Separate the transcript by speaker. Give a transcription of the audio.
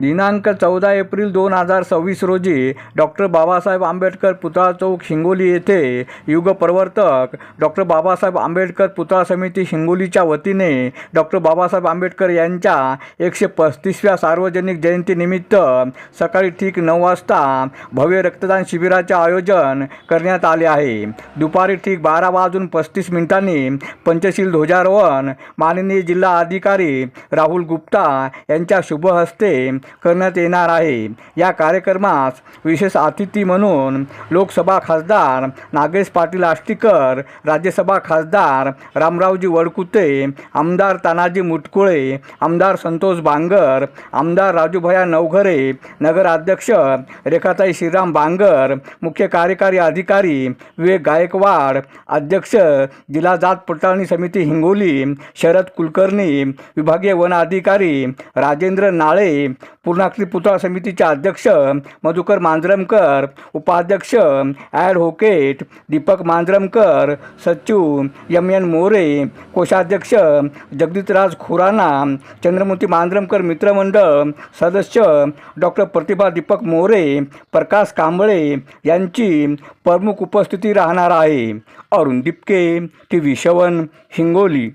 Speaker 1: दिनांक 14 एप्रिल 2026 रोजी डॉक्टर बाबासाहेब आंबेडकर पुतळा चौक हिंगोली येथे युगप्रवर्तक डॉक्टर बाबासाहेब आंबेडकर पुतळा समिती हिंगोलीच्या वतीने डॉक्टर बाबासाहेब आंबेडकर यांच्या 135व्या सार्वजनिक जयंतीनिमित्त सकाळी ठीक 9 वाजता भव्य रक्तदान शिबिराचे आयोजन करण्यात आले आहे। दुपारी ठीक 12:35 पंचशील ध्वजारोहण माननीय जिल्हा अधिकारी राहुल गुप्ता यांच्या शुभ हस्ते करण्यात येणार आहे। या कार्यक्रमास विशेष अतिथी म्हणून लोकसभा खासदार नागेश पाटील आष्टीकर, राज्यसभा खासदार रामरावजी वडकुते, आमदार तानाजी मुटकुळे, आमदार संतोष बांगर, आमदार राजूभैया नवघरे, नगराध्यक्ष रेखाताई श्रीराम बांगर, मुख्य कार्यकारी अधिकारी विवेक गायकवाड, अध्यक्ष जिल्हा जात पडताळणी समिती हिंगोली शरद कुलकर्णी, विभागीय वन अधिकारी राजेंद्र नाळे, पूर्णाकृती पुतळा समितीचे अध्यक्ष मधुकर मांजरमकर, उपाध्यक्ष ॲडव्होकेट दीपक मांजरमकर, सचिव MN मोरे, कोषाध्यक्ष जगदीशराज खुराना, चंद्रमूर्ती मांजरमकर मित्रमंडळ सदस्य डॉक्टर प्रतिभा दीपक मोरे, प्रकाश कांबळे यांची प्रमुख उपस्थिती राहणार आहे। अरुण दिपके, TV7 हिंगोली।